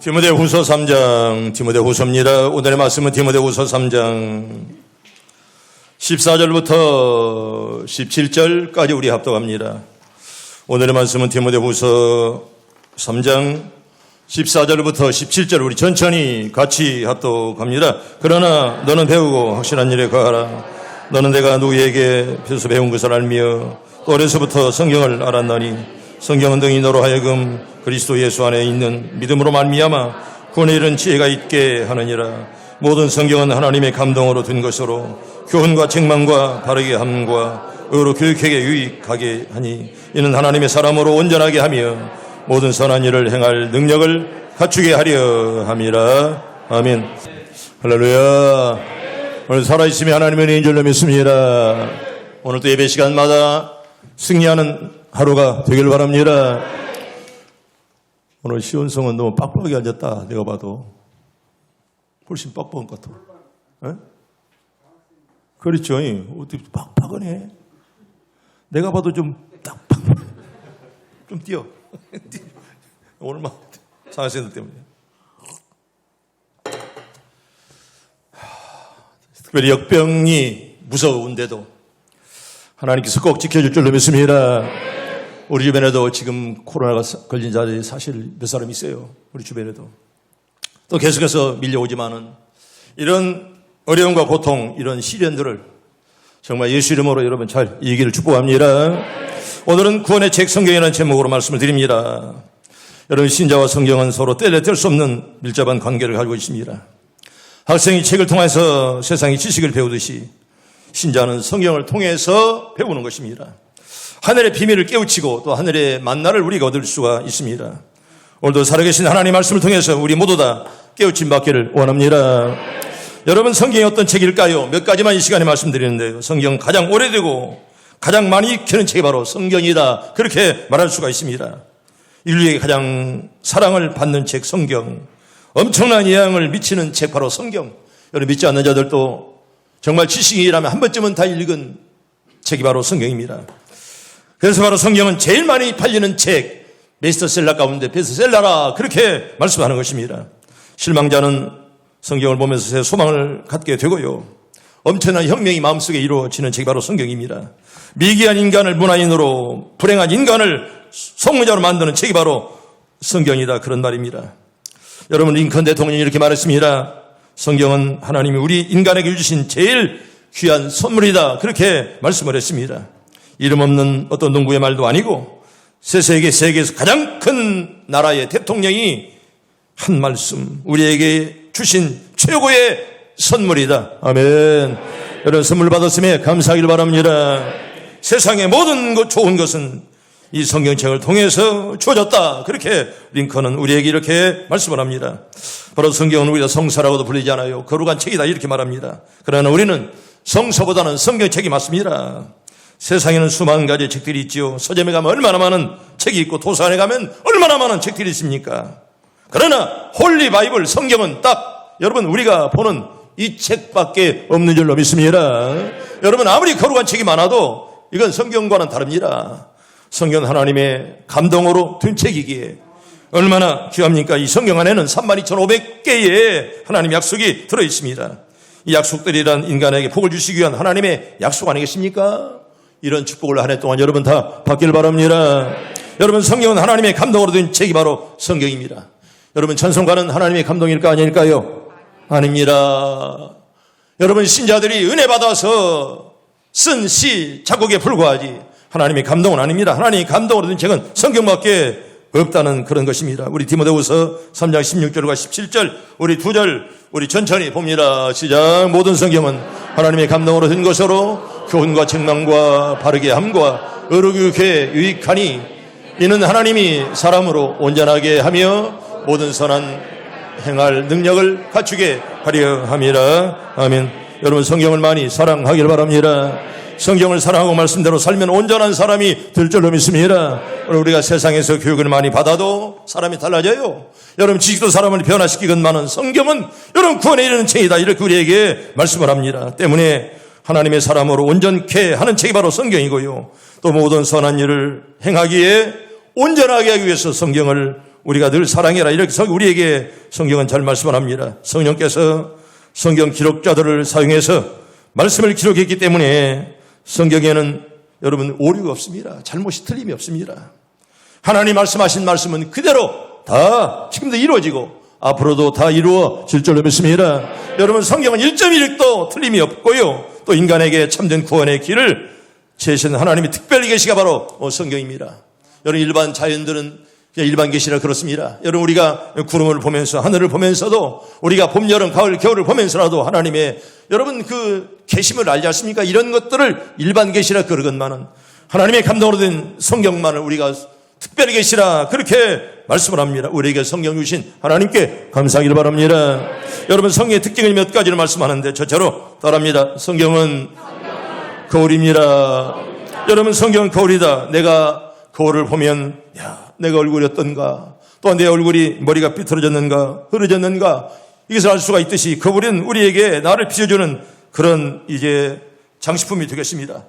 디모데후서 3장, 디모데후서입니다. 오늘의 말씀은 디모데후서 3장 14절부터 17절까지 우리 합독합니다. 오늘의 말씀은 디모데후서 3장 14절부터 17절 우리 천천히 같이 합독합니다. 그러나 너는 배우고 확실한 일에 거하라. 너는 내가 누구에게 배워서 배운 것을 알며 또 어려서부터 성경을 알았나니 성경은 등이 너로 하여금 그리스도 예수 안에 있는 믿음으로 말미암아 구원에 이른 지혜가 있게 하느니라. 모든 성경은 하나님의 감동으로 든 것으로 교훈과 책망과 바르게 함과 의로 교육하게 유익하게 하니 이는 하나님의 사람으로 온전하게 하며 모든 선한 일을 행할 능력을 갖추게 하려 함이라. 아멘. 할렐루야. 오늘 살아있으며 하나님의 은혜인 줄로 믿습니다. 오늘도 예배 시간마다 승리하는 하루가 되길 바랍니다. 오늘 시온성은 너무 빡빡하게 앉았다. 내가 봐도 훨씬 빡빡한 것 같아. 에? 그렇죠. 어떻게 빡빡하네. 내가 봐도 좀 뛰어. 오늘 막 상하생들 때문에. 특별히 역병이 무서운데도 하나님께서 꼭 지켜줄 줄로 믿습니다. 우리 주변에도 지금 코로나가 걸린 자들이 사실 몇 사람 있어요. 우리 주변에도. 또 계속해서 밀려오지만은 이런 어려움과 고통, 이런 시련들을 정말 예수 이름으로 여러분 잘 이기기를 축복합니다. 오늘은 구원의 책 성경이라는 제목으로 말씀을 드립니다. 여러분 신자와 성경은 서로 뗄래 뗄 수 없는 밀접한 관계를 가지고 있습니다. 학생이 책을 통해서 세상의 지식을 배우듯이 신자는 성경을 통해서 배우는 것입니다. 하늘의 비밀을 깨우치고 또 하늘의 만나를 우리가 얻을 수가 있습니다. 오늘도 살아계신 하나님의 말씀을 통해서 우리 모두 다 깨우침 받기를 원합니다. 여러분 성경이 어떤 책일까요? 몇 가지만 이 시간에 말씀드리는데요. 성경 가장 오래되고 가장 많이 익히는 책이 바로 성경이다. 그렇게 말할 수가 있습니다. 인류에게 가장 사랑을 받는 책 성경, 엄청난 영향을 미치는 책 바로 성경. 여러분 믿지 않는 자들도 정말 지식인이라면 한 번쯤은 다 읽은 책이 바로 성경입니다. 그래서 바로 성경은 제일 많이 팔리는 책, 베스트셀러 가운데 베스트셀러라 그렇게 말씀하는 것입니다. 실망자는 성경을 보면서 새 소망을 갖게 되고요. 엄청난 혁명이 마음속에 이루어지는 책이 바로 성경입니다. 미개한 인간을 문화인으로 불행한 인간을 성문자로 만드는 책이 바로 성경이다 그런 말입니다. 여러분 링컨 대통령이 이렇게 말했습니다. 성경은 하나님이 우리 인간에게 주신 제일 귀한 선물이다 그렇게 말씀을 했습니다. 이름 없는 어떤 농부의 말도 아니고 세계에서 가장 큰 나라의 대통령이 한 말씀 우리에게 주신 최고의 선물이다. 아멘. 여러분 선물 받았음에 감사하길 바랍니다. 세상의 모든 것 좋은 것은 이 성경책을 통해서 주어졌다. 그렇게 링컨은 우리에게 이렇게 말씀을 합니다. 바로 성경은 우리가 성서라고도 불리잖아요. 거룩한 책이다 이렇게 말합니다. 그러나 우리는 성서보다는 성경책이 맞습니다. 세상에는 수많은 가지의 책들이 있지요. 서점에 가면 얼마나 많은 책이 있고 도서관에 가면 얼마나 많은 책들이 있습니까? 그러나 홀리 바이블 성경은 딱 여러분 우리가 보는 이 책밖에 없는 줄로 믿습니다. 여러분 아무리 거룩한 책이 많아도 이건 성경과는 다릅니다. 성경 하나님의 감동으로 든 책이기에 얼마나 귀합니까? 이 성경 안에는 32,500개의 하나님의 약속이 들어있습니다. 이 약속들이란 인간에게 복을 주시기 위한 하나님의 약속 아니겠습니까? 이런 축복을 한 해 동안 여러분 다 받길 바랍니다. 여러분 성경은 하나님의 감동으로 된 책이 바로 성경입니다. 여러분 찬송가는 하나님의 감동일까 아닐까요? 아닙니다. 여러분 신자들이 은혜 받아서 쓴 시 작곡에 불과하지 하나님의 감동은 아닙니다. 하나님의 감동으로 된 책은 성경밖에 없다는 그런 것입니다. 우리 디모데후서 3장 16절과 17절 우리 두 절 우리 천천히 봅니다. 시작. 모든 성경은 하나님의 감동으로 된 것으로 교훈과 책망과 바르게 함과 의로 교육에 유익하니 이는 하나님이 사람으로 온전하게 하며 모든 선한 행할 능력을 갖추게 하려 함이라. 아멘. 여러분 성경을 많이 사랑하길 바랍니다. 성경을 사랑하고 말씀대로 살면 온전한 사람이 될 줄로 믿습니다. 우리가 세상에서 교육을 많이 받아도 사람이 달라져요. 여러분 지식도 사람을 변화시키건만은 성경은 여러분 구원에 이르는 책이다 이렇게 우리에게 말씀을 합니다. 때문에 하나님의 사람으로 온전케 하는 책이 바로 성경이고요. 또 모든 선한 일을 행하기에 온전하게 하기 위해서 성경을 우리가 늘 사랑해라 이렇게 우리에게 성경은 잘 말씀을 합니다. 성령께서 성경 기록자들을 사용해서 말씀을 기록했기 때문에 성경에는 여러분 오류가 없습니다. 잘못이 틀림이 없습니다. 하나님 말씀하신 말씀은 그대로 다 지금도 이루어지고 앞으로도 다 이루어질 줄로 믿습니다. 여러분 성경은 1.1도 틀림이 없고요. 또 인간에게 참된 구원의 길을 제시한 하나님이 특별히 계시가 바로 성경입니다. 여러분 일반 자연들은 그냥 일반 계시라 그렇습니다. 여러분 우리가 구름을 보면서 하늘을 보면서도 우리가 봄, 여름, 가을, 겨울을 보면서라도 하나님의 여러분 그 계심을 알지 않습니까? 이런 것들을 일반 계시라 그러건만은 하나님의 감동으로 된 성경만을 우리가 특별히 계시라 그렇게 말씀을 합니다. 우리에게 성경 주신 하나님께 감사하기를 바랍니다. 여러분 성경의 특징을 몇 가지를 말씀하는데 저처럼 따라합니다. 성경은 거울입니다. 여러분 성경은 거울이다. 내가 거울을 보면 내가 얼굴이 어떤가, 또한 내 얼굴이 머리가 삐뚤어졌는가 흐려졌는가 이것을 알 수가 있듯이 거울은 우리에게 나를 비춰주는 그런 이제 장식품이 되겠습니다.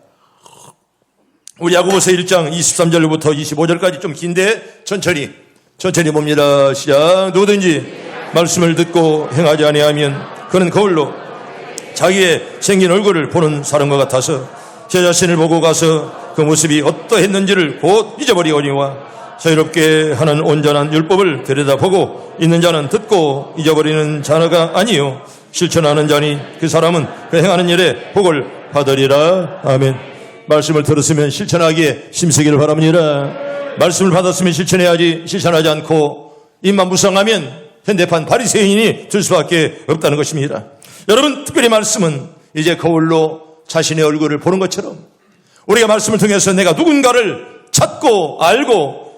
우리 야고보서 1장 23절부터 25절까지 좀 긴데 천천히 봅니다. 시작. 누구든지 말씀을 듣고 행하지 아니하면 그는 거울로 자기의 생긴 얼굴을 보는 사람과 같아서 제 자신을 보고 가서 그 모습이 어떠했는지를 곧 잊어버리거니와 자유롭게 하는 온전한 율법을 들여다보고 있는 자는 듣고 잊어버리는 자가 아니요 실천하는 자니 그 사람은 그 행하는 일에 복을 받으리라. 아멘. 말씀을 들었으면 실천하기에 힘쓰기를 바랍니다. 말씀을 받았으면 실천해야지 실천하지 않고 입만 무성하면 현대판 바리새인이 될 수밖에 없다는 것입니다. 여러분 특별히 말씀은 이제 거울로 자신의 얼굴을 보는 것처럼 우리가 말씀을 통해서 내가 누군가를 찾고 알고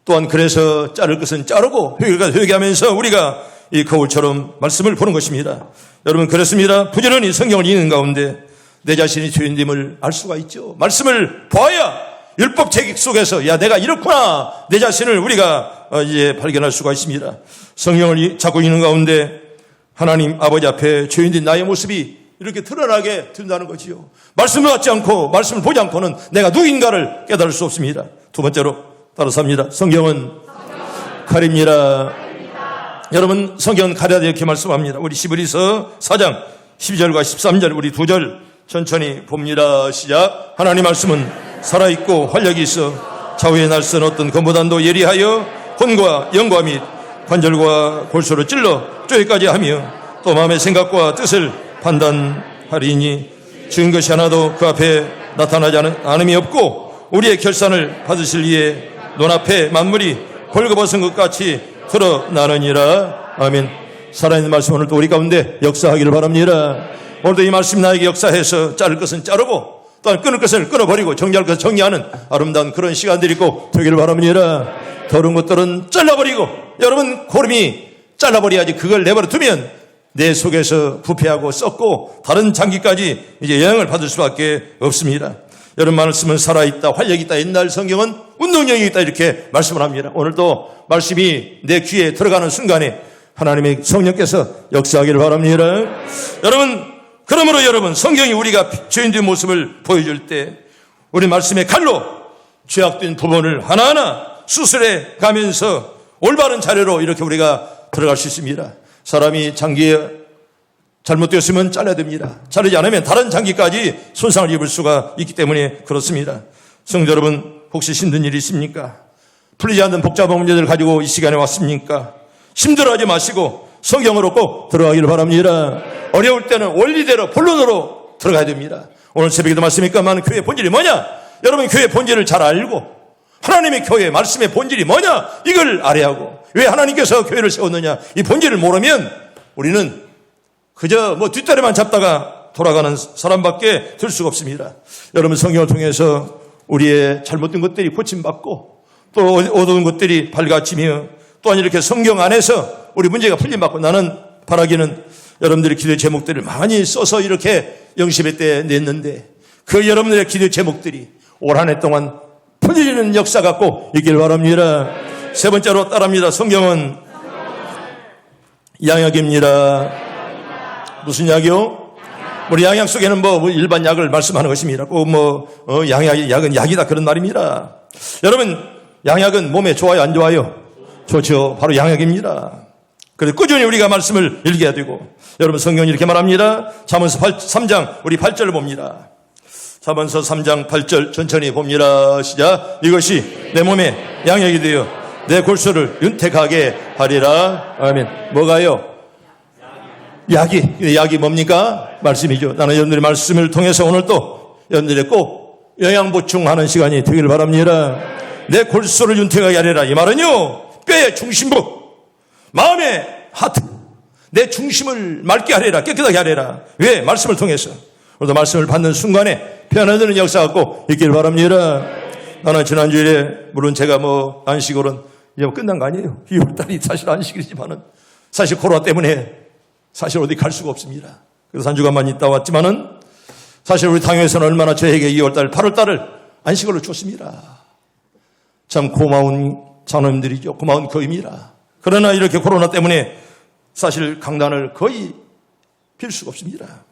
또한 그래서 자를 것은 자르고 회개하면서 우리가 이 거울처럼 말씀을 보는 것입니다. 여러분 그렇습니다. 부지런히 성경을 읽는 가운데 내 자신이 죄인됨을 알 수가 있죠. 말씀을 보아야 율법 책 속에서 내가 이렇구나 내 자신을 우리가 이제 발견할 수가 있습니다. 성경을 자꾸 읽는 가운데 하나님 아버지 앞에 죄인된 나의 모습이 이렇게 드러나게 된다는 거지요. 말씀을 받지 않고 말씀을 보지 않고는 내가 누구인가를 깨달을 수 없습니다. 두 번째로 따라서 합니다. 성경은 칼입니다. 여러분 성경은 칼이다 이렇게 말씀합니다. 우리 히브리서 4장 12절과 13절 우리 두 절 천천히 봅니다. 시작. 하나님 말씀은 살아있고 활력이 있어 좌우의 날선 어떤 검보단도 예리하여 혼과 영과 및 관절과 골수를 찔러 뼈에까지 하며 또 마음의 생각과 뜻을 판단하리니 지은 것이 하나도 그 앞에 나타나지 않음이 없고 우리의 결산을 받으실 이에 눈앞에 만물이 벌거벗은 것 같이 드러나느니라. 아멘. 살아있는 말씀 오늘도 우리 가운데 역사하기를 바랍니다. 오늘도 이 말씀 나에게 역사해서 자를 것은 자르고 또한 끊을 것을 끊어버리고 정리할 것을 정리하는 아름다운 그런 시간들이 꼭 되기를 바랍니다. 더러운 것들은 잘라버리고 여러분 고름이 잘라버려야지 그걸 내버려 두면 내 속에서 부패하고 썩고 다른 장기까지 이제 영향을 받을 수밖에 없습니다. 여러분 말씀은 살아있다, 활력이 있다. 옛날 성경은 운동력이 있다 이렇게 말씀을 합니다. 오늘도 말씀이 내 귀에 들어가는 순간에 하나님의 성령께서 역사하기를 바랍니다. 그러므로 여러분 성경이 우리가 죄인된 모습을 보여줄 때 우리 말씀의 칼로 죄악된 부분을 하나하나 수술해 가면서 올바른 자료로 이렇게 우리가 들어갈 수 있습니다. 사람이 장기에 잘못되었으면 잘라야 됩니다. 자르지 않으면 다른 장기까지 손상을 입을 수가 있기 때문에 그렇습니다. 성도 여러분 혹시 힘든 일이 있습니까? 풀리지 않는 복잡한 문제들을 가지고 이 시간에 왔습니까? 힘들어하지 마시고 성경으로 꼭 들어가기를 바랍니다. 어려울 때는 원리대로 본론으로 들어가야 됩니다. 오늘 새벽에도 말씀이니까만 교회의 본질이 뭐냐? 여러분 교회의 본질을 잘 알고 하나님의 교회 말씀의 본질이 뭐냐? 이걸 알아야 하고 왜 하나님께서 교회를 세웠느냐? 이 본질을 모르면 우리는 그저 뒷다리만 잡다가 돌아가는 사람밖에 될 수가 없습니다. 여러분 성경을 통해서 우리의 잘못된 것들이 고침받고 또 어두운 것들이 밝아지며 또한 이렇게 성경 안에서 우리 문제가 풀림받고 나는 바라기는 여러분들의 기도의 제목들을 많이 써서 이렇게 영십회 때 냈는데 그 여러분들의 기도의 제목들이 올 한 해 동안 풀리는 역사가 꼭 있길 바랍니다. 세 번째로 따라합니다. 성경은 양약입니다. 무슨 약이요? 우리 양약 속에는 일반 약을 말씀하는 것입니다. 꼭 약은 약이다 그런 말입니다. 여러분 양약은 몸에 좋아요 안 좋아요? 좋죠. 바로 양약입니다. 그래서 꾸준히 우리가 말씀을 읽어야 되고, 여러분 성경이 이렇게 말합니다. 잠언서 3장 우리 8절을 봅니다. 잠언서 3장 8절 천천히 봅니다. 시작. 이것이 내 몸에 양약이 되어 내 골수를 윤택하게 하리라. 아멘. 뭐가요? 약이 뭡니까? 말씀이죠. 나는 여러분들의 말씀을 통해서 오늘 또 여러분들의 꼭 영양 보충하는 시간이 되기를 바랍니다. 내 골수를 윤택하게 하리라. 이 말은요, 뼈의 중심부, 마음의 하트, 내 중심을 맑게 하리라, 깨끗하게 하리라. 왜? 말씀을 통해서. 오늘도 말씀을 받는 순간에 변화되는 역사가 꼭 있기를 바랍니다. 나는 지난주에 물론 제가 안식으로는 이제 끝난 거 아니에요. 2월달이 사실 안식이지만은 사실 코로나 때문에 사실 어디 갈 수가 없습니다. 그래서 한 주간만 있다 왔지만은 사실 우리 당회에서는 얼마나 저에게 2월달, 8월달을 안식으로 줬습니다. 참 고마운 장로님들이죠. 고마운 교회입니다. 그러나 이렇게 코로나 때문에 사실 강단을 거의 빌 수가 없습니다.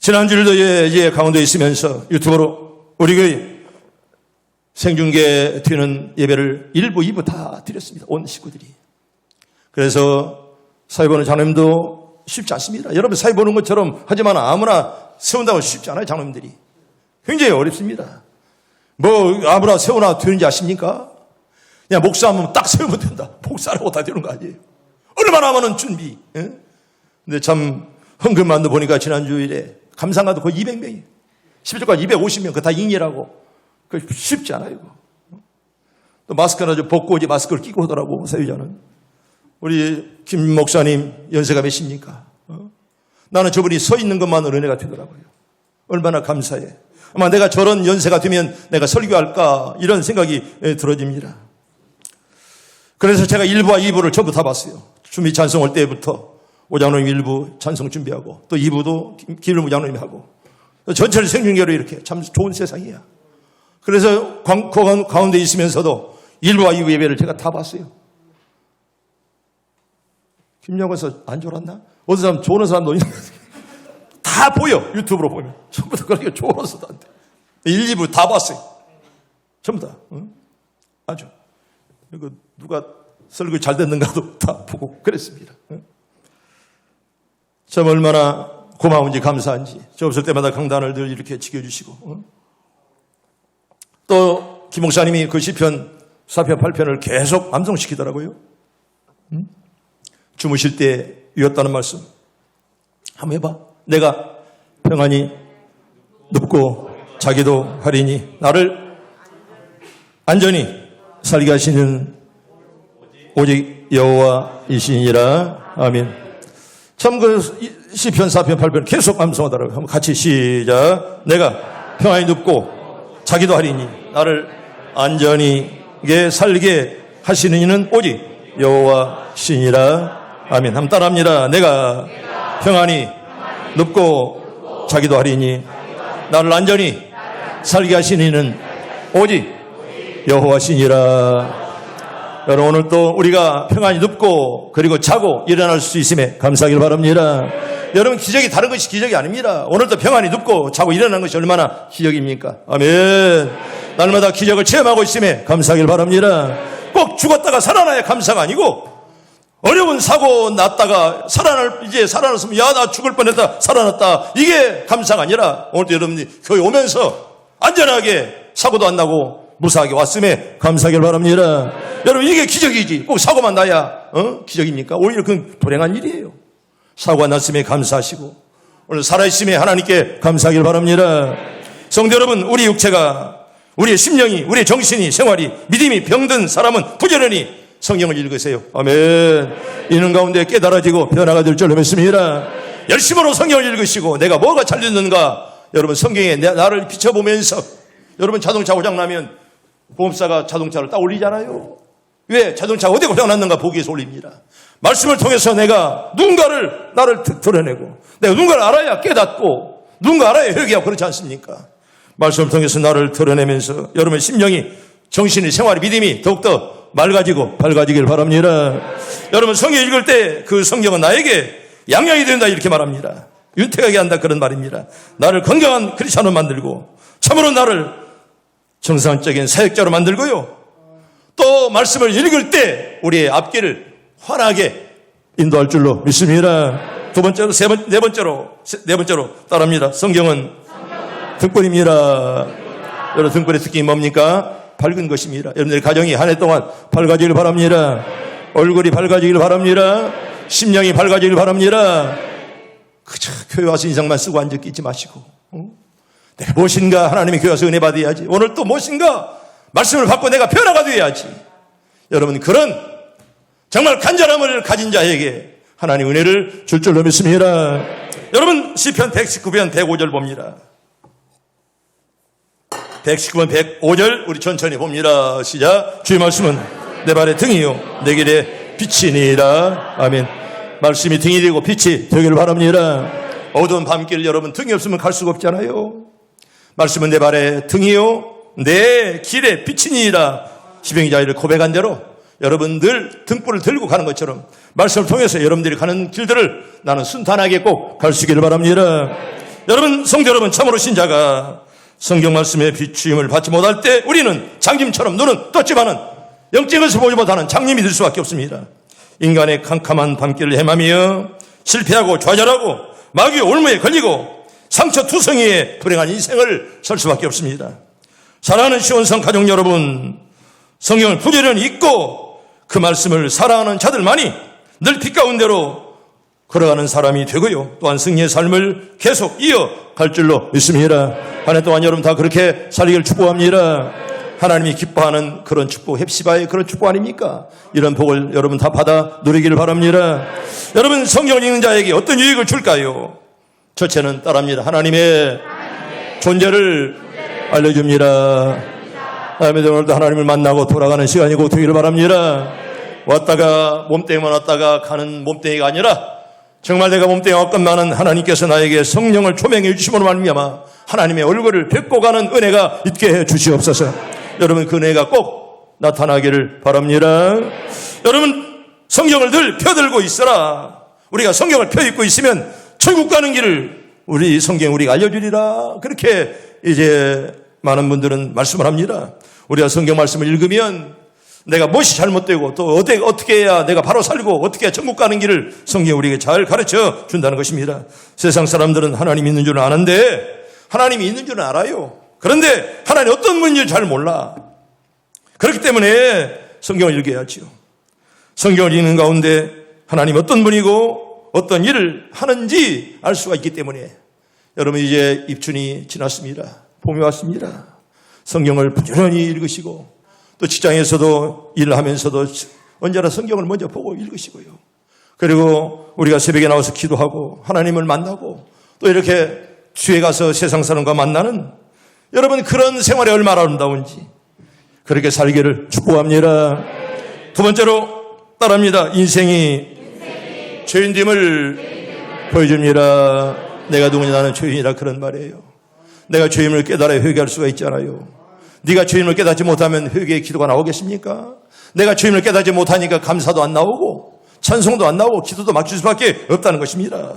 지난주에도 이제 강원도에 있으면서 유튜브로 우리 교회 생중계 드리는 예배를 1부, 2부 다 드렸습니다. 온 식구들이. 그래서 사회 보는 장로님도 쉽지 않습니다. 여러분 사회 보는 것처럼 하지만 아무나 세운다고 쉽지 않아요. 장로님들이. 굉장히 어렵습니다. 아무나 세우나 되는지 아십니까? 그냥 목사하면 딱 세우면 된다. 목사라고 다 되는 거 아니에요. 얼마나 많은 준비. 예? 근데 참 헌금만도 보니까 지난주일에 감상가도 거의 200명이에요. 11조까지 250명. 그거 다 인이라고. 그 쉽지 않아요. 이거. 또 마스크나 좀 벗고 이제 마스크를 끼고 하더라고, 사회자는. 우리 김 목사님 연세가 몇입니까? 나는 저분이 서 있는 것만으로 은혜가 되더라고요. 얼마나 감사해. 아마 내가 저런 연세가 되면 내가 설교할까 이런 생각이 들어집니다. 그래서 제가 1부와 2부를 전부 다 봤어요. 준비 찬송 올 때부터 오장로님 1부 찬송 준비하고 또 2부도 기름 오장로님이 하고 전체를 생중계로 이렇게 참 좋은 세상이야. 그래서 가운데 있으면서도 1부와 2부 예배를 제가 다 봤어요. 김영건서 안 졸았나? 어떤 사람 졸은 사람도 있는 다 보여. 유튜브로 보면. 전부 다 그렇게 졸아서도 안 돼. 1, 2부 다 봤어요. 전부 다. 응? 아주. 이거 누가 설교 잘 됐는가도 다 보고 그랬습니다. 응? 참 얼마나 고마운지 감사한지. 저 없을 때마다 강단을 늘 이렇게 지켜주시고. 응? 또 김 목사님이 그 시편 4편 8편을 계속 암송시키더라고요. 응? 주무실 때 이었다는 말씀 한번 해봐. 내가 평안히 눕고 자기도 하리니 나를 안전히 살게 하시는 오직 여호와이시니라. 아멘. 참 그 시편 4편 8편 계속 암송하더라고요. 한번 같이 시작. 내가 평안히 눕고 자기도 하리니 나를 안전히 살게 하시는 이는 오직 여호와시니라. 아멘. 한번 따라합니다. 내가 평안히 눕고 자기도 하리니 나를 안전히 살게 하시는 이는 오직 여호와시니라. 여러분 오늘 또 우리가 평안히 눕고 그리고 자고 일어날 수 있음에 감사하길 바랍니다. 여러분 기적이 다른 것이 기적이 아닙니다. 오늘도 평안히 눕고 자고 일어나는 것이 얼마나 기적입니까? 아멘. 날마다 기적을 체험하고 있음에 감사하길 바랍니다. 꼭 죽었다가 살아나야 감사가 아니고 어려운 사고 났다가 이제 살아났으면 야 나 죽을 뻔했다 살아났다 이게 감사가 아니라 오늘도 여러분들이 교회 오면서 안전하게 사고도 안 나고 무사하게 왔음에 감사하길 바랍니다. 여러분 이게 기적이지. 꼭 사고만 나야 기적입니까? 오히려 그건 불행한 일이에요. 사고가 났음에 감사하시고 오늘 살아있음에 하나님께 감사하길 바랍니다. 성도 여러분, 우리 육체가 우리의 심령이 우리의 정신이 생활이 믿음이 병든 사람은 부지런히 성경을 읽으세요. 아멘. 이는 가운데 깨달아지고 변화가 될 줄 믿습니다. 열심으로 성경을 읽으시고 내가 뭐가 잘됐는가 여러분 성경에 나를 비춰보면서 여러분 자동차 고장나면 보험사가 자동차를 딱 올리잖아요. 왜? 자동차가 어디 고장났는가 보기 위해서 올립니다. 말씀을 통해서 내가 누군가를 나를 드러내고 내가 누군가를 알아야 깨닫고 누군가 알아야 회개하고 그렇지 않습니까? 말씀을 통해서 나를 드러내면서 여러분의 심령이 정신이 생활이 믿음이 더욱더 맑아지고 밝아지길 바랍니다. 여러분 성경 읽을 때 그 성경은 나에게 양양이 된다 이렇게 말합니다. 윤택하게 한다 그런 말입니다. 나를 건강한 크리스찬으로 만들고 참으로 나를 정상적인 사역자로 만들고요. 또 말씀을 읽을 때 우리의 앞길을 환하게 인도할 줄로 믿습니다. 두 번째로, 네 번째로 따라합니다. 성경은 등불입니다. 여러분, 등불의 특징이 뭡니까? 밝은 것입니다. 여러분들의 가정이 한 해 동안 밝아지길 바랍니다. 얼굴이 밝아지길 바랍니다. 심령이 밝아지길 바랍니다. 그저 교회 와서 인상만 쓰고 앉아 있지 마시고, 내가 무엇인가 하나님의 교회 와서 은혜 받아야지. 오늘 또 무엇인가 말씀을 받고 내가 변화가 되어야지. 여러분, 그런 정말 간절함을 가진 자에게 하나님 은혜를 줄 줄로 믿습니다. 여러분, 시편 119편 105절 봅니다. 119편 105절 우리 천천히 봅니다. 시작. 주의 말씀은 내 발의 등이요 내 길의 빛이니라. 아멘. 말씀이 등이 되고 빛이 되기를 바랍니다. 어두운 밤길 여러분 등이 없으면 갈 수가 없잖아요. 말씀은 내 발의 등이요 내 길의 빛이니라. 시병기자를 고백한 대로 여러분들 등불을 들고 가는 것처럼 말씀을 통해서 여러분들이 가는 길들을 나는 순탄하게 꼭 갈 수 있기를 바랍니다. 여러분, 성도 여러분, 참으로 신자가 성경 말씀의 비추임을 받지 못할 때 우리는 장님처럼 눈은 떴지만은 영적인 것을 보지 못하는 장님이 될 수밖에 없습니다. 인간의 캄캄한 밤길을 헤매며 실패하고 좌절하고 마귀의 올무에 걸리고 상처투성이에 불행한 인생을 살 수밖에 없습니다. 사랑하는 시온성 가족 여러분, 성경을 부지런히 읽고 그 말씀을 사랑하는 자들만이 늘 빛 가운데로 걸어가는 사람이 되고요. 또한 승리의 삶을 계속 이어갈 줄로 믿습니다. 한 해 동안 여러분 다 그렇게 살기를 축복합니다. 하나님이 기뻐하는 그런 축복, 헵시바의 그런 축복 아닙니까? 이런 복을 여러분 다 받아 누리기를 바랍니다. 여러분, 성경을 읽는 자에게 어떤 유익을 줄까요? 첫째는 따라합니다. 하나님의 존재를 알려줍니다. 오늘도 하나님을 만나고 돌아가는 시간이고 되기를 바랍니다. 왔다가 몸뚱이만 왔다가 가는 몸뚱이가 아니라 정말 내가 몸뚱이가 왔건만은 하나님께서 나에게 성령을 조명해 주심으로 말미암아 하나님의 얼굴을 뵙고 가는 은혜가 있게 해 주시옵소서. 여러분, 그 은혜가 꼭 나타나기를 바랍니다. 여러분, 성경을 늘 펴들고 있어라. 우리가 성경을 펴입고 있으면 천국 가는 길을 우리 성경 우리가 알려주리라. 그렇게 이제 많은 분들은 말씀을 합니다. 우리가 성경 말씀을 읽으면 내가 무엇이 잘못되고 또 어떻게 해야 내가 바로 살고 어떻게 해야 천국 가는 길을 성경이 우리에게 잘 가르쳐 준다는 것입니다. 세상 사람들은 하나님이 있는 줄은 아는데, 하나님이 있는 줄은 알아요. 그런데 하나님 어떤 분인지 잘 몰라. 그렇기 때문에 성경을 읽어야지요. 성경을 읽는 가운데 하나님 어떤 분이고 어떤 일을 하는지 알 수가 있기 때문에 여러분, 이제 입춘이 지났습니다. 봄이 왔습니다. 성경을 부지런히 읽으시고 또 직장에서도 일을 하면서도 언제나 성경을 먼저 보고 읽으시고요. 그리고 우리가 새벽에 나와서 기도하고 하나님을 만나고 또 이렇게 주에 가서 세상 사람과 만나는 여러분, 그런 생활이 얼마나 아름다운지 그렇게 살기를 축복합니다. 두 번째로 따라합니다. 인생이 죄인됨을 보여줍니다. 내가 누구냐, 나는 죄인이라, 그런 말이에요. 내가 죄임을 깨달아야 회개할 수가 있잖아요. 네가 죄임을 깨닫지 못하면 회개의 기도가 나오겠습니까? 내가 죄임을 깨닫지 못하니까 감사도 안 나오고 찬송도 안 나오고 기도도 막힐 수밖에 없다는 것입니다.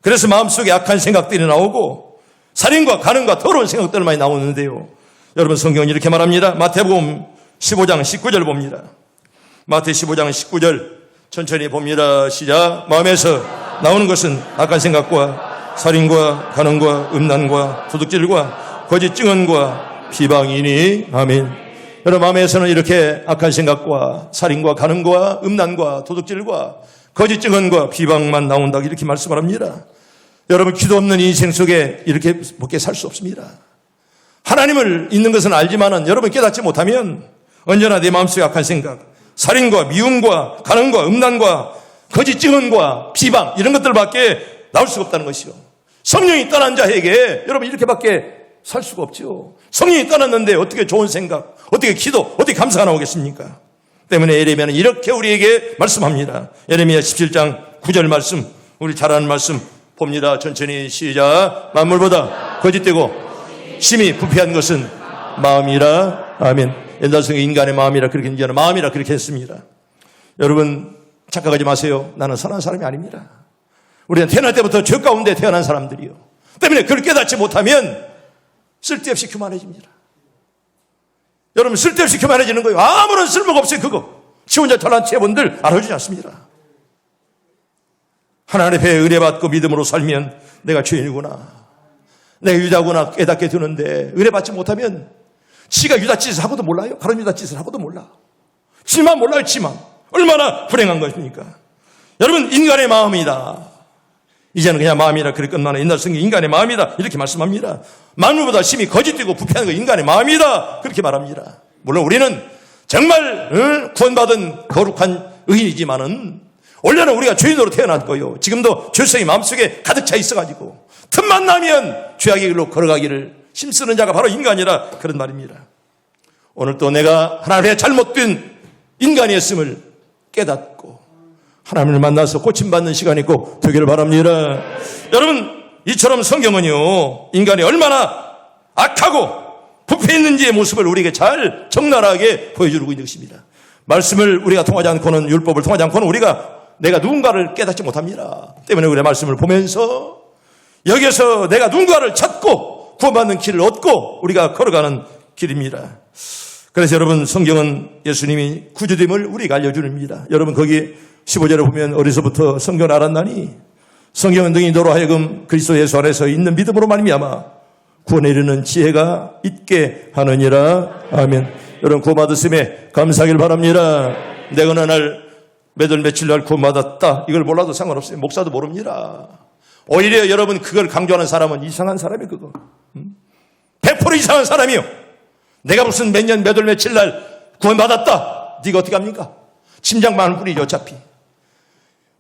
그래서 마음속에 악한 생각들이 나오고 살인과 간음과 더러운 생각들 많이 나오는데요. 여러분, 성경은 이렇게 말합니다. 마태복음 15장 19절 봅니다. 마태 15장 19절 천천히 봅니다. 시작. 마음에서 나오는 것은 악한 생각과 살인과 간음과 음란과 도둑질과 거짓 증언과 비방이니. 아멘. 여러분, 마음에서는 이렇게 악한 생각과 살인과 간음과 음란과 도둑질과 거짓 증언과 비방만 나온다, 이렇게 말씀을 합니다. 여러분, 기도 없는 인생 속에 이렇게 밖에 살 수 없습니다. 하나님을 있는 것은 알지만은 여러분 깨닫지 못하면 언제나 내 마음속에 악한 생각, 살인과 미움과 간음과 음란과 거짓 증언과 비방, 이런 것들밖에 나올 수가 없다는 것이요. 성령이 떠난 자에게 여러분 이렇게밖에 살 수가 없죠. 성령이 떠났는데 어떻게 좋은 생각, 어떻게 기도, 어떻게 감사가 나오겠습니까? 때문에 예레미야는 이렇게 우리에게 말씀합니다. 예레미야 17장 9절 말씀, 우리 잘 아는 말씀 봅니다. 천천히 시작. 만물보다 거짓되고 심히 부패한 것은 마음이라. 아멘. 옛날 성경 인간의 마음이라 그렇게 이제는 마음이라 그렇게 했습니다. 여러분, 착각하지 마세요. 나는 선한 사람이 아닙니다. 우리는 태어날 때부터 죄 가운데 태어난 사람들이요. 때문에 그걸 깨닫지 못하면 쓸데없이 교만해집니다. 여러분 쓸데없이 교만해지는 거예요. 아무런 쓸모가 없어요. 그거. 지 혼자 잘난 체분들 알아주지 않습니다. 하나님 앞에 은혜 받고 믿음으로 살면 내가 죄인이구나, 내가 유다구나 깨닫게 되는데, 은혜 받지 못하면 지가 유다짓을 하고도 몰라요. 다른 유다짓을 하고도 몰라. 지만 몰라요. 지만. 얼마나 불행한 것입니까? 여러분, 인간의 마음이다. 이제는 그냥 마음이라 그럴 것만 옛날 성경 인간의 마음이다 이렇게 말씀합니다. 만물보다 심히 거짓되고 부패한 거 인간의 마음이다 그렇게 말합니다. 물론 우리는 정말 구원받은 거룩한 의인이지만은 원래는 우리가 죄인으로 태어났고요, 지금도 죄성이 마음속에 가득 차 있어가지고 틈만 나면 죄악의 길로 걸어가기를 힘쓰는 자가 바로 인간이라 그런 말입니다. 오늘 또 내가 하나님의 잘못된 인간이었음을 깨닫고 하나님을 만나서 고침받는 시간이 꼭 되기를 바랍니다. 여러분, 이처럼 성경은요, 인간이 얼마나 악하고 부패 있는지의 모습을 우리에게 잘 적나라하게 보여주고 있는 것입니다. 말씀을 우리가 통하지 않고는, 율법을 통하지 않고는 내가 누군가를 깨닫지 못합니다. 때문에 우리의 말씀을 보면서 여기에서 내가 누군가를 찾고 구원받는 길을 얻고 우리가 걸어가는 길입니다. 그래서 여러분, 성경은 예수님이 구주됨을 우리가 알려줍니다. 여러분, 거기 15절에 보면 어디서부터 성경을 알았나니 성경은 등이 너로 하여금 그리스도 예수 안에서 있는 믿음으로 말미암아 구원에 이르는 지혜가 있게 하느니라. 아멘. 여러분, 구원받았음에 감사하길 바랍니다. 내가 어느 날 몇월 며칠 날 구원받았다 이걸 몰라도 상관없어요. 목사도 모릅니다. 오히려 여러분, 그걸 강조하는 사람은 이상한 사람이에요. 그거 100% 이상한 사람이요. 내가 무슨 몇 년 몇월 며칠 날 구원받았다, 네가 어떻게 합니까? 짐작 많을 뿐이죠. 어차피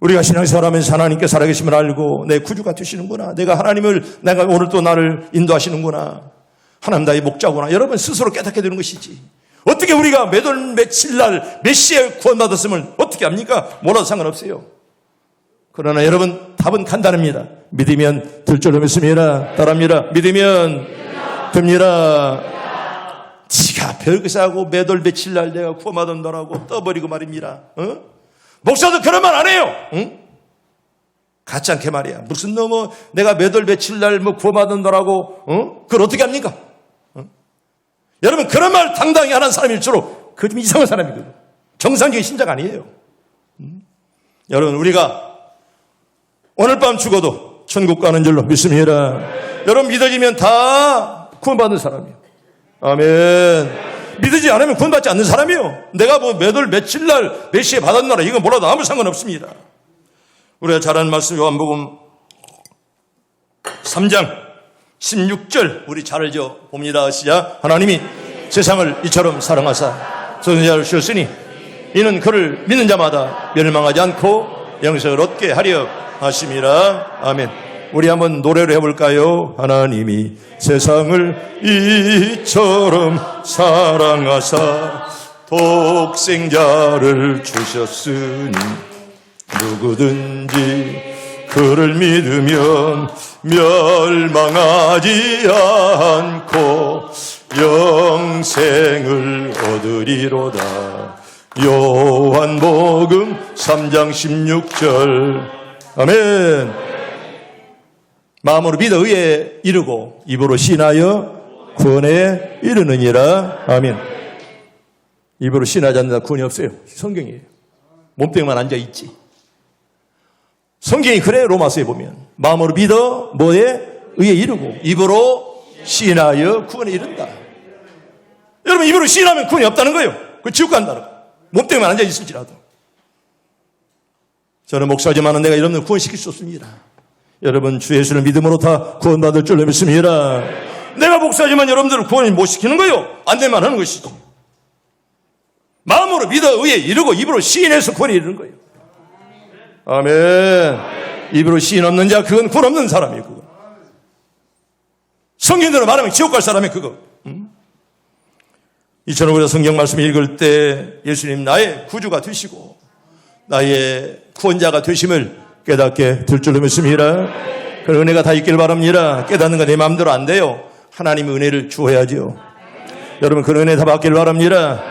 우리가 신앙생활하면서 하나님께 살아계심을 알고 내 구주가 되시는구나, 내가 오늘 또 나를 인도하시는구나, 하나님 나의 목자구나, 여러분 스스로 깨닫게 되는 것이지. 어떻게 우리가 몇월 며칠 날 몇 시에 구원받았음을 어떻게 합니까? 몰라도 상관없어요. 그러나 여러분, 답은 간단합니다. 믿으면 될 줄로 믿습니다. 따라합니다. 믿으면 됩니다. 지가 별것이 하고 몇월 며칠 날 내가 구원받았다라고 떠버리고 말입니다. 목사도 그런 말 안 해요. 같지 않게 말이야. 무슨 내가 몇월 며칠 날 구원받았다라고 그걸 어떻게 합니까? 여러분, 그런 말 당당히 하는 사람일수록 그 좀 이상한 사람이거든요. 정상적인 신자가 아니에요. 여러분, 우리가 오늘 밤 죽어도 천국 가는 줄로 믿습니다. 여러분, 믿어지면 다 구원받는 사람이에요. 아멘. 믿지 않으면 구원받지 않는 사람이에요. 내가 몇월 며칠 날 몇 시에 받았나라 이건 몰라도 아무 상관없습니다. 우리가 잘 아는 말씀 요한복음 3장 16절 우리 잘 알죠? 봅니다. 시작. 하나님이 세상을 이처럼 사랑하사 전생자를 주셨으니 이는 그를 믿는 자마다 멸망하지 않고 영생을 얻게 하려 하심이라. 아멘. 우리 한번 노래를 해볼까요? 하나님이 세상을 이처럼 사랑하사 독생자를 주셨으니 누구든지 그를 믿으면 멸망하지 않고 영생을 얻으리로다. 요한복음 3장 16절. 아멘. 마음으로 믿어 의에 이르고 입으로 신하여 구원에 이르느니라. 아멘. 입으로 신하지 않는다 구원이 없어요. 성경이에요. 몸뚱이만 앉아있지. 성경이 그래. 로마서에 보면 마음으로 믿어 뭐에 의에 이르고 입으로 신하여 구원에 이른다. 여러분, 입으로 신하면 구원이 없다는 거예요. 그 지옥 간다는 거예요. 몸뚱이만 앉아있을지라도. 저는 목사지만은 내가 여러분을 구원시킬 수 없습니다. 여러분, 주 예수를 믿음으로 다 구원받을 줄로 믿습니다. 내가 목사지만 여러분들을 구원을 못 시키는 거예요. 안 되만 하는 것이지. 마음으로 믿어 의에 이르고 입으로 시인해서 구원에 이르는 거예요. 아멘. 입으로 시인 없는 자 그건 구원 없는 사람이에요. 그거. 성경대로 말하면 지옥 갈 사람이 그거. 이처럼 우리가 성경 말씀 읽을 때 예수님 나의 구주가 되시고 나의 구원자가 되심을 깨닫게 될 줄로 믿습니다. 그 은혜가 다 있길 바랍니다. 깨닫는 건 내 마음대로 안 돼요. 하나님의 은혜를 주어야죠. 여러분, 그 은혜 다 받길 바랍니다.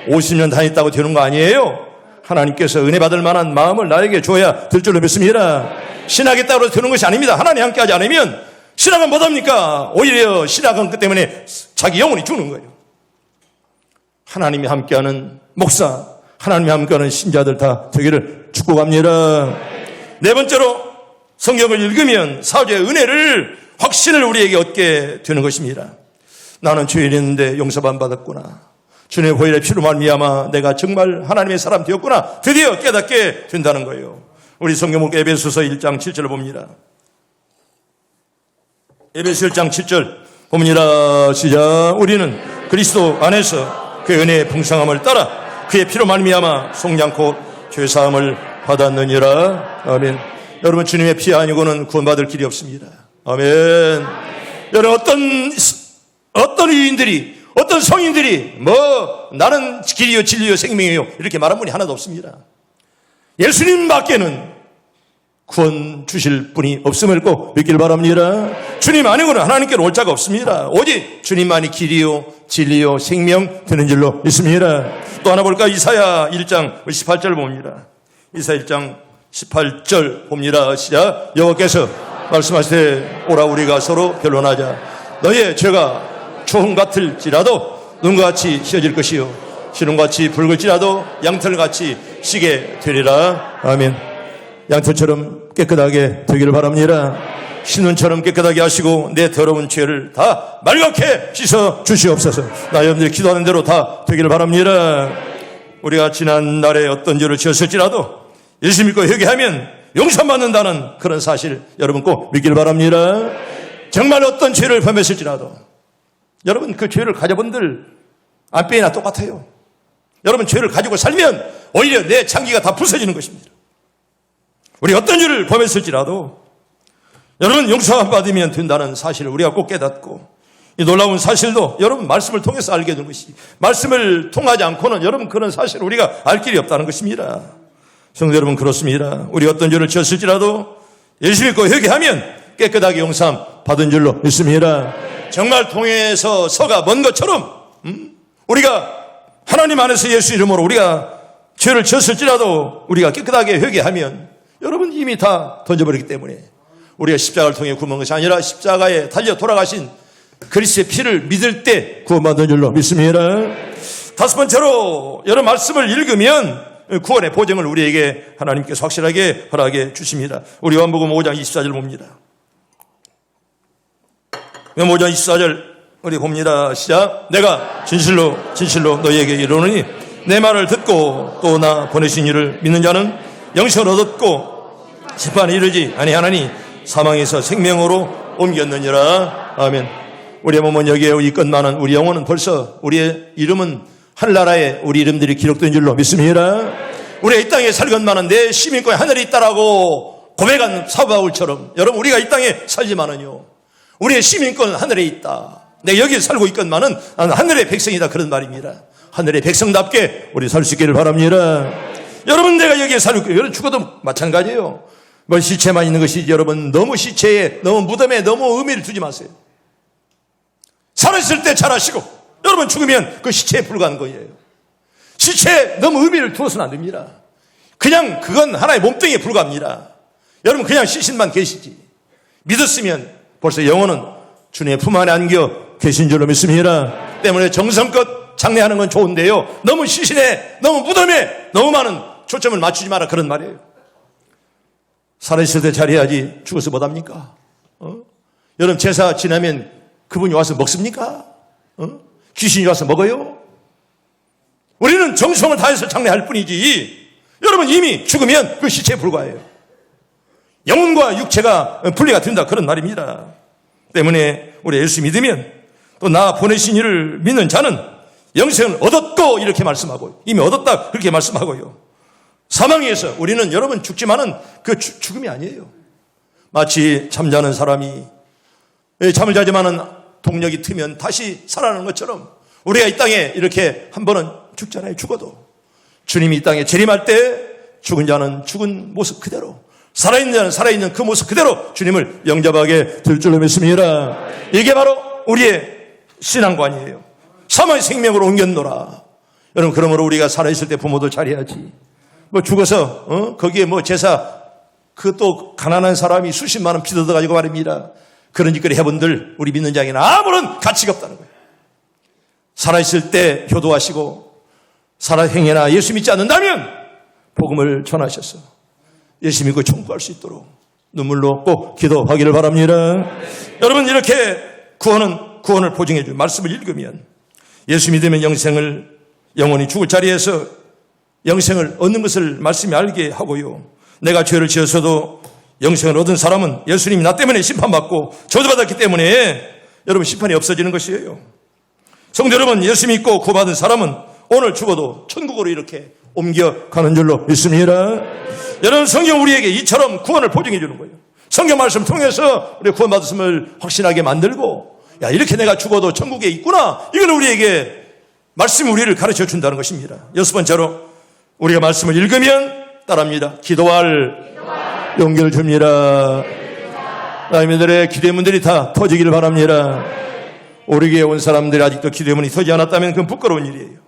50년 다녔다고 되는 거 아니에요. 하나님께서 은혜 받을 만한 마음을 나에게 줘야 될 줄로 믿습니다. 신하겠다고 되는 것이 아닙니다. 하나님 함께 하지 않으면 신학은 못합니까? 오히려 신학은 그 때문에 자기 영혼이 죽는 거예요. 하나님이 함께하는 목사, 하나님이 함께하는 신자들 다 되기를 축복합니다. 네 번째로 성경을 읽으면 사죄의 은혜를, 확신을 우리에게 얻게 되는 것입니다. 나는 죄인인데 용서 안 받았구나. 주님의 보혈의 피로 말미암아 내가 정말 하나님의 사람 되었구나. 드디어 깨닫게 된다는 거예요. 우리 성경목 에베소서 1장 7절을 봅니다. 에베소 1장 7절 봅니다. 시작. 우리는 그리스도 안에서 그 은혜의 풍성함을 따라 그의 피로 말미암아 속량코 죄사함을 받았느니라. 아멘. 여러분, 주님의 피 아니고는 구원받을 길이 없습니다. 아멘. 여러분, 어떤 의인들이, 어떤 성인들이 나는 길이요 진리요 생명이요 이렇게 말한 분이 하나도 없습니다. 예수님 밖에는 구원 주실 분이 없음을 꼭 믿길 바랍니다. 주님 아니고는 하나님께로 올 자가 없습니다. 오직 주님만이 길이요 진리요 생명 되는 줄로 믿습니다. 또 하나 볼까? 이사야 1장 18절 봅니다. 이사야 1장 18절 봅니다. 시작. 여호와께서 말씀하시되 오라 우리가 서로 변론하자. 너의 죄가 초홍 같을지라도 눈같이 휘어질 것이요 시름같이 붉을지라도 양털같이 시게 되리라. 아멘. 양털처럼 깨끗하게 되기를 바랍니다. 신눈처럼 깨끗하게 하시고 내 더러운 죄를 다 말갛게 씻어 주시옵소서. 나 여러분들이 기도하는 대로 다 되기를 바랍니다. 우리가 지난 날에 어떤 죄를 지었을지라도 예수 믿고 회개하면 용서받는다는 그런 사실 여러분 꼭 믿기를 바랍니다. 정말 어떤 죄를 범했을지라도 여러분 그 죄를 가져본들 안빼이나 똑같아요. 여러분 죄를 가지고 살면 오히려 내 창기가 다 부서지는 것입니다. 우리 어떤 죄를 범했을지라도 여러분 용서 받으면 된다는 사실을 우리가 꼭 깨닫고 이 놀라운 사실도 여러분 말씀을 통해서 알게 되는 것이 말씀을 통하지 않고는 여러분 그런 사실을 우리가 알 길이 없다는 것입니다. 성도 여러분 그렇습니다. 우리 어떤 죄를 지었을지라도 예수 믿고 회개하면 깨끗하게 용서함 받은 줄로 믿습니다. 정말 통해서 서가 먼 것처럼 우리가 하나님 안에서 예수 이름으로 우리가 죄를 지었을지라도 우리가 깨끗하게 회개하면 여러분 이미 다 던져버리기 때문에 우리가 십자가를 통해 구원한 것이 아니라 십자가에 달려 돌아가신 그리스도의 피를 믿을 때 구원받은 줄로 믿습니다. 다섯 번째로 여러 말씀을 읽으면 구원의 보증을 우리에게 하나님께서 확실하게 허락해 주십니다. 우리 요한복음 5장 24절 봅니다. 5장 24절 우리 봅니다. 시작. 내가 진실로 너희에게 이르노니 내 말을 듣고 또 나 보내신 이를 믿는 자는 영생을 얻었고 심판에 이르지 아니하나니 사망에서 생명으로 옮겼느니라. 아멘. 우리의 몸은 여기에 이껏 많은 우리 영혼은 벌써 우리의 이름은 하늘나라에 우리 이름들이 기록된 줄로 믿습니다. 우리가 이 땅에 살건만은 내 시민권이 하늘에 있다라고 고백한 사도 바울처럼 여러분 우리가 이 땅에 살지만은요 우리의 시민권은 하늘에 있다. 내가 여기 살고 있건만은 나는 하늘의 백성이다 그런 말입니다. 하늘의 백성답게 우리 살 수 있기를 바랍니다. 여러분 내가 여기에 살고 있고 여러분 죽어도 마찬가지예요. 뭐 시체만 있는 것이지 여러분 너무 시체에 너무 무덤에 너무 의미를 두지 마세요. 살아있을 때 잘하시고 여러분 죽으면 그 시체에 불과한 거예요. 시체에 너무 의미를 두어서는 안 됩니다. 그냥 그건 하나의 몸뚱이에 불과합니다. 여러분 그냥 시신만 계시지 믿었으면 벌써 영혼은 주님의 품 안에 안겨 계신 줄로 믿습니다. 때문에 정성껏 장례하는 건 좋은데요 너무 시신에 너무 무덤에 너무 많은 초점을 맞추지 마라 그런 말이에요. 살아있을 때 잘해야지 죽어서 못합니까? 여러분 제사 지나면 그분이 와서 먹습니까? 귀신이 와서 먹어요? 우리는 정성을 다해서 장례할 뿐이지 여러분 이미 죽으면 그 시체에 불과해요. 영혼과 육체가 분리가 된다 그런 말입니다. 때문에 우리 예수 믿으면 또 나 보내신 이를 믿는 자는 영생을 얻었고 이렇게 말씀하고요. 이미 얻었다 그렇게 말씀하고요. 사망에서 우리는 여러분 죽지만은 그 죽음이 아니에요. 마치 잠자는 사람이 잠을 자지만은 동력이 트면 다시 살아나는 것처럼 우리가 이 땅에 이렇게 한 번은 죽잖아요. 죽어도 주님이 이 땅에 재림할 때 죽은 자는 죽은 모습 그대로 살아있는 자는 살아있는 그 모습 그대로 주님을 영접하게 될 줄로 믿습니다. 이게 바로 우리의 신앙관이에요. 사망의 생명으로 옮겼노라. 여러분 그러므로 우리가 살아있을 때 부모도 잘해야지. 뭐 죽어서 거기에 뭐 제사 그 또 가난한 사람이 수십만 원 피 뜯어가지고 말입니다. 그런 짓거리 해본들 우리 믿는 자에게는 아무런 가치가 없다는 거예요. 살아있을 때 효도하시고 살아행해나 예수 믿지 않는다면 복음을 전하셔서 예수 믿고 천국할 수 있도록 눈물로 꼭 기도하기를 바랍니다. 여러분, 이렇게 구원을 보증해 줄 말씀을 읽으면 예수 믿으면 영원히 죽을 자리에서 영생을 얻는 것을 말씀이 알게 하고요. 내가 죄를 지었어도 영생을 얻은 사람은 예수님이 나 때문에 심판받고 저주받았기 때문에 여러분 심판이 없어지는 것이에요. 성도 여러분, 예수 믿고 구원받은 사람은 오늘 죽어도 천국으로 이렇게 옮겨가는 줄로 믿습니다. 여러분, 성경 우리에게 이처럼 구원을 보증해 주는 거예요. 성경 말씀 통해서 우리 구원받았음을 확신하게 만들고, 야, 이렇게 내가 죽어도 천국에 있구나, 이걸 우리에게 말씀이 우리를 가르쳐 준다는 것입니다. 여섯 번째로 우리가 말씀을 읽으면 따라합니다. 기도할 용기를 줍니다. 남들의 기도의 문들이 다 터지기를 바랍니다. 우리 교회에 온 사람들이 아직도 기도의 문이 터지지 않았다면 그건 부끄러운 일이에요.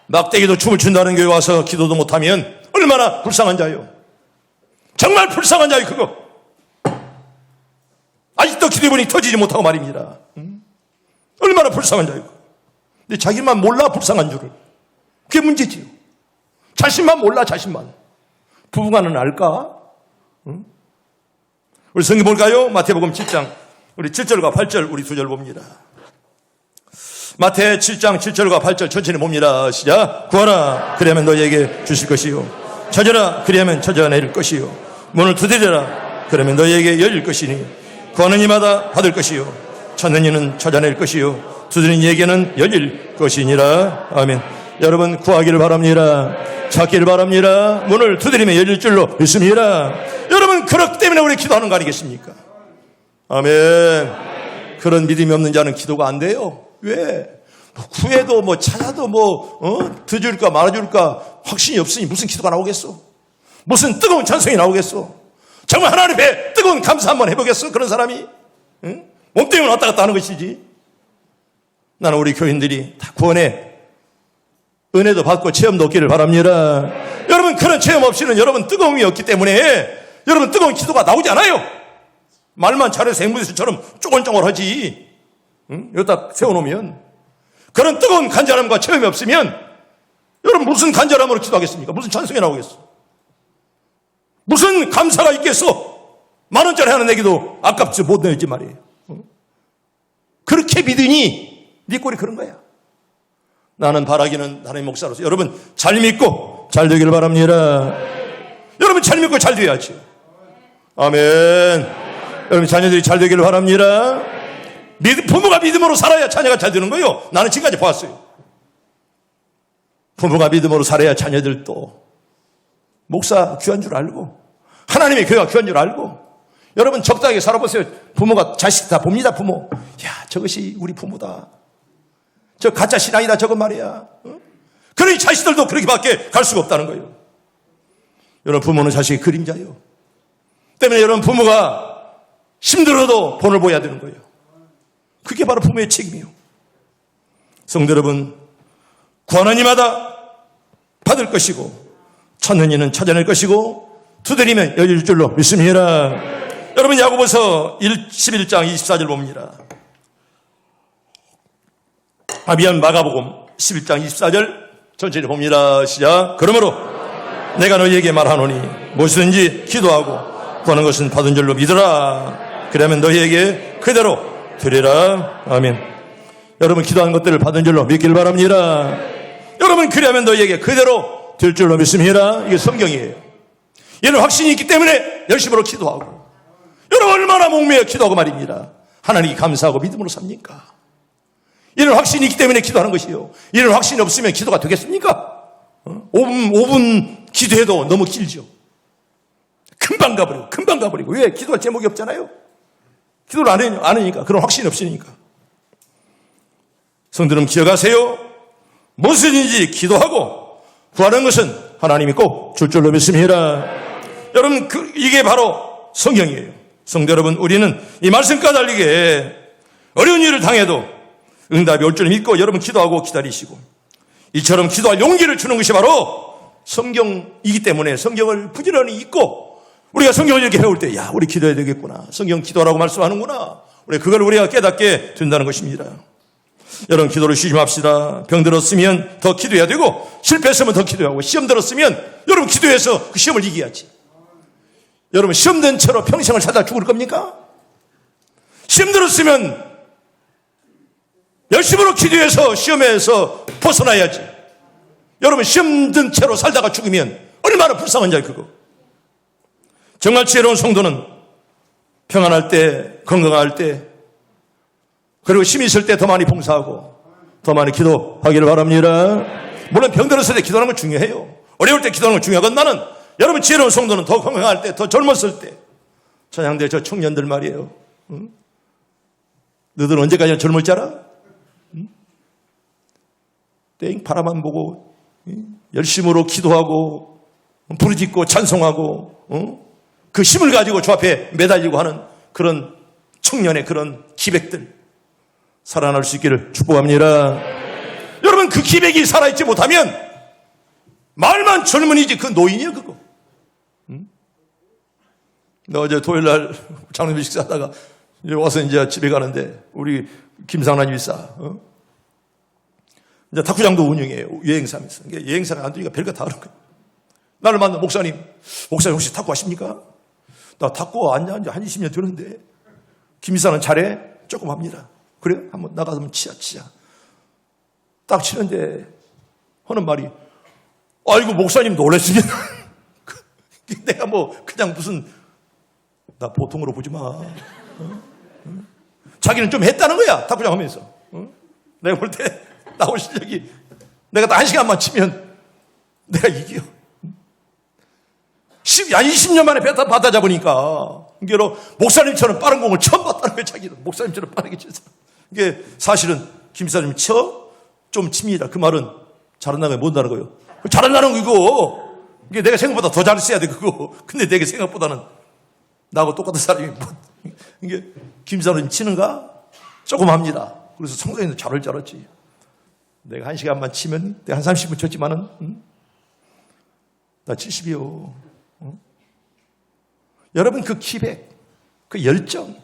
막대기도 춤을 춘다는 교회 와서 기도도 못하면 얼마나 불쌍한 자요. 정말 불쌍한 자요, 그거. 아직도 기도의 문이 터지지 못하고 말입니다. 얼마나 불쌍한 자요. 근데 자기만 몰라, 불쌍한 줄을. 그게 문제지요. 자신만 몰라, 자신만. 부부간은 알까? 우리 성경 볼까요? 마태복음 7장 우리 7절과 8절 우리 두 절 봅니다. 마태 7장 7절과 8절 천천히 봅니다. 시작. 구하라, 그리하면 너희에게 주실 것이요. 찾으라, 그리하면 찾아내릴 것이요. 문을 두드리라, 그러면 너희에게 열릴 것이니 구하는 이마다 받을 것이요. 찾는 이는 찾아낼 것이요. 두드리는 이에게는 열릴 것이니라. 아멘. 여러분, 구하기를 바랍니다. 찾기를 바랍니다. 문을 두드리면 열릴 줄로 믿습니다. 여러분, 그렇기 때문에 우리 기도하는 거 아니겠습니까? 아멘. 그런 믿음이 없는 자는 기도가 안 돼요. 왜? 구해도 찾아도 더 줄까 말아줄까 확신이 없으니 무슨 기도가 나오겠어? 무슨 뜨거운 찬송이 나오겠어? 정말 하나님 앞에 뜨거운 감사 한번 해보겠어? 그런 사람이? 응? 몸 때문에 왔다 갔다 하는 것이지. 나는 우리 교인들이 다 구원의 은혜도 받고 체험도 얻기를 바랍니다. 여러분, 그런 체험 없이는 여러분 뜨거움이 없기 때문에 여러분 뜨거운 기도가 나오지 않아요. 말만 잘해서 앵무새처럼 쪼글쪼글하지. 응? 여기다 세워놓으면 그런 뜨거운 간절함과 체험이 없으면 여러분 무슨 간절함으로 기도하겠습니까? 무슨 찬송이 나오겠어? 무슨 감사가 있겠어? 10,000원짜리 하나 내기도 아깝지 못 내지 말이에요. 응? 그렇게 믿으니 네 꼴이 그런 거야. 나는 바라기는 하나님 목사로서 여러분 잘 믿고 잘 되기를 바랍니다. 여러분 잘 믿고 잘 돼야지. 아멘. 여러분 자녀들이 잘 되기를 바랍니다. 부모가 믿음으로 살아야 자녀가 잘 되는 거예요. 나는 지금까지 봤어요. 부모가 믿음으로 살아야 자녀들도 목사 귀한 줄 알고 하나님의 교회가 귀한 줄 알고. 여러분 적당하게 살아보세요. 부모가 자식 다 봅니다. 부모. 야, 저것이 우리 부모다. 저 가짜 신앙이다 저건 말이야. 그러니 자식들도 그렇게밖에 갈 수가 없다는 거예요. 여러분 부모는 자식의 그림자예요. 때문에 여러분 부모가 힘들어도 본을 보여야 되는 거예요. 그게 바로 부모의 책임이에요. 성도 여러분, 구하는 이마다 받을 것이고 찾는 이는 찾아낼 것이고 두드리면 열릴 줄로 믿습니다. 여러분 야고보서 11장 24절 봅니다. 마가복음 11장 24절 천천히 봅니다. 시작. 그러므로 내가 너희에게 말하노니 무엇이든지 기도하고 구하는 것은 받은 줄로 믿으라. 그러면 너희에게 그대로 드리라. 아멘. 여러분 기도하는 것들을 받은 줄로 믿기를 바랍니다. 여러분 그러면 너희에게 그대로 될 줄로 믿습니다. 이게 성경이에요. 이런 확신이 있기 때문에 열심으로 기도하고 여러분 얼마나 목매어 기도하고 말입니다. 하나님께 감사하고 믿음으로 삽니까? 이런 확신이 있기 때문에 기도하는 것이요. 이런 확신이 없으면 기도가 되겠습니까? 5분 기도해도 너무 길죠. 금방 가버리고. 왜? 기도할 제목이 없잖아요. 기도를 안 하니까. 그런 확신이 없으니까. 성도님 기억하세요. 무엇이든지 기도하고 구하는 것은 하나님이 꼭 줄 줄로 믿습니다. 여러분 이게 바로 성경이에요. 성도 여러분, 우리는 이 말씀과 달리게 어려운 일을 당해도 응답이 올 줄 믿고 여러분 기도하고 기다리시고 이처럼 기도할 용기를 주는 것이 바로 성경이기 때문에 성경을 부지런히 읽고 우리가 성경을 이렇게 배울 때 우리 기도해야 되겠구나. 성경 기도하라고 말씀하는구나. 우리 그걸 우리가 깨닫게 된다는 것입니다. 여러분 기도를 쉬지 맙시다. 병 들었으면 더 기도해야 되고 실패했으면 더 기도하고 시험 들었으면 여러분 기도해서 그 시험을 이겨야지. 여러분 시험 든 채로 평생을 살다 죽을 겁니까? 시험 들었으면 열심으로 기도해서 시험에서 벗어나야지. 여러분 시험 든 채로 살다가 죽으면 얼마나 불쌍한 자예요 그거. 정말 지혜로운 성도는 평안할 때, 건강할 때, 그리고 힘이 있을 때 더 많이 봉사하고 더 많이 기도하기를 바랍니다. 물론 병 들었을 때 기도하는 건 중요해요. 어려울 때 기도하는 건 중요하건만은 여러분 지혜로운 성도는 더 건강할 때, 더 젊었을 때. 찬양대 저 청년들 말이에요. 응? 너들 언제까지나 젊을 줄 알아? 응? 땡 바라만 보고 열심으로 기도하고 부르짖고 찬송하고 그 힘을 가지고 주 앞에 매달리고 하는 그런 청년의 그런 기백들 살아날 수 있기를 축복합니다. 여러분 그 기백이 살아있지 못하면 말만 젊은이지 그 노인이야 그거. 나 어제 토요일날 장로님 식사하다가 이제 와서 이제 집에 가는데 우리 김상란 집사 이제 탁구장도 운영해요. 여행사면서. 여행사가 안 되니까 별거 다 하는 거예요. 나를 만나 목사님 혹시 탁구 하십니까? 나 탁구 안 한 지 한 20년 되는데 김지사는 잘해? 조금 합니다. 그래? 한번 나가서 치자. 딱 치는데 하는 말이 아이고 목사님 놀랬으면 내가 뭐 그냥 무슨 나 보통으로 보지 마. 자기는 좀 했다는 거야. 탁구장 하면서. 내가 볼 때 나올 실력이 내가 딱 1시간만 치면 내가 이겨. 20년 만에 받아 잡으니까 이게로 목사님처럼 빠른 공을 처음 봤다는 거예요. 자기는 목사님처럼 빠르게 쳐서. 이게 사실은 김사님 좀 칩니다. 그 말은 잘한다는 거예요. 못한다는 거예요. 잘한다는 거 이거. 이게 내가 생각보다 더 잘했어야 돼 그거. 근데 내가 생각보다는 나하고 똑같은 사람이 이게 김사님 치는가? 조금 합니다. 그래서 성도님도 잘할 줄 알았지. 내가 1시간만 치면 내가 한 30분 쳤지만은 나 70이요. 여러분 그 기백, 그 열정,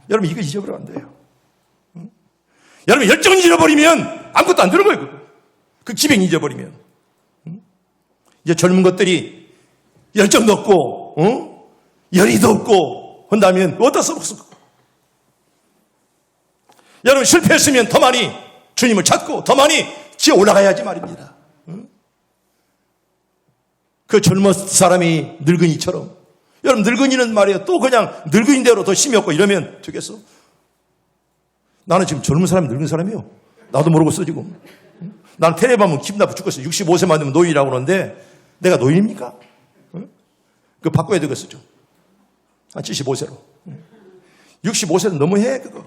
여러분 이거 잊어버리면 안 돼요. 여러분 열정을 잃어버리면 아무것도 안 되는 거예요. 그거. 그 기백 잊어버리면. 이제 젊은 것들이 열정도 없고 열의도 없고 한다면 어디다 써먹습니까? 여러분 실패했으면 더 많이 주님을 찾고 더 많이 지어 올라가야지 말입니다. 그 젊은 사람이 늙은이처럼 여러분 늙은이는 말이에요. 또 그냥 늙은이대로 더 힘이 없고 이러면 되겠어? 나는 지금 젊은 사람이 늙은 사람이에요. 나도 모르고 써 지금. 나는 텔레비하면 기분 나쁘 죽겠어. 65세만 되면 노인이라고 그러는데 내가 노인입니까? 그거 바꿔야 되겠어 좀. 한 75세로. 65세는 너무해 그거.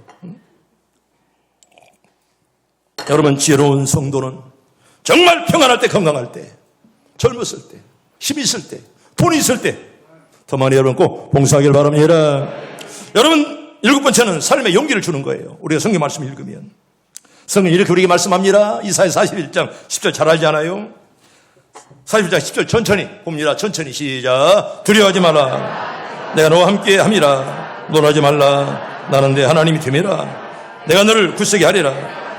여러분 지혜로운 성도는 정말 평안할 때 건강할 때 젊었을 때 힘이 있을 때 돈이 있을 때 더 많이 여러분 꼭 봉사하길 바랍니다. 여러분 7번째는 삶의 용기를 주는 거예요. 우리가 성경 말씀을 읽으면 성경이 이렇게 우리에게 말씀합니다. 이사야 41장 10절 잘 알잖아요. 41장 10절 천천히 봅니다. 천천히 시작. 두려워하지 마라. 내가 너와 함께 함이라. 놀라지 말라. 나는 내 하나님이 됨이라. 내가 너를 굳세게 하리라.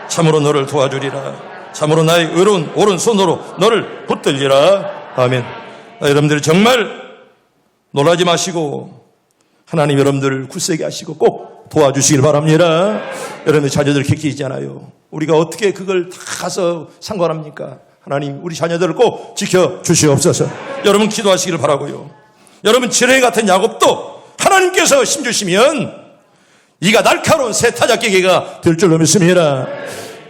참으로 너를 도와주리라. 참으로 나의 의로운 오른손으로 너를 붙들리라. 아멘. 여러분들이 정말 놀라지 마시고 하나님 여러분들을 굳세게 하시고 꼭 도와주시길 바랍니다. 여러분의 자녀들 객기 있잖아요. 우리가 어떻게 그걸 다 가서 상관합니까? 하나님 우리 자녀들을 꼭 지켜주시옵소서. 여러분 기도하시기를 바라고요. 여러분 지렁이 같은 야곱도 하나님께서 힘주시면 이가 날카로운 새 타작개가 될 줄로 믿습니다.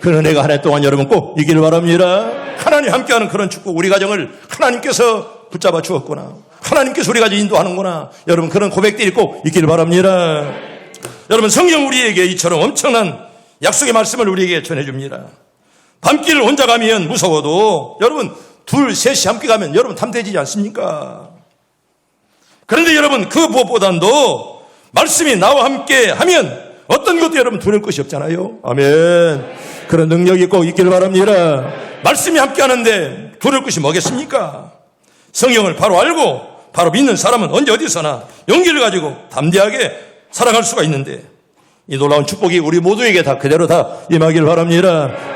그 은혜가 한 해 동안 여러분 꼭 이기를 바랍니다. 하나님 함께하는 그런 축복 우리 가정을 하나님께서 붙잡아 주었구나. 하나님께서 우리 가정 인도하는구나. 여러분 그런 고백들이 꼭 있기를 바랍니다. 여러분 성경 우리에게 이처럼 엄청난 약속의 말씀을 우리에게 전해줍니다. 밤길 혼자 가면 무서워도 여러분 둘 셋이 함께 가면 여러분 탐대지지 않습니까? 그런데 여러분 그 무엇보다도 말씀이 나와 함께 하면 어떤 것도 여러분 두려울 것이 없잖아요. 아멘. 그런 능력이 꼭 있기를 바랍니다. 말씀이 함께 하는데 두려울 것이 뭐겠습니까? 성경을 바로 알고 바로 믿는 사람은 언제 어디서나 용기를 가지고 담대하게 살아갈 수가 있는데 이 놀라운 축복이 우리 모두에게 다 그대로 다 임하길 바랍니다.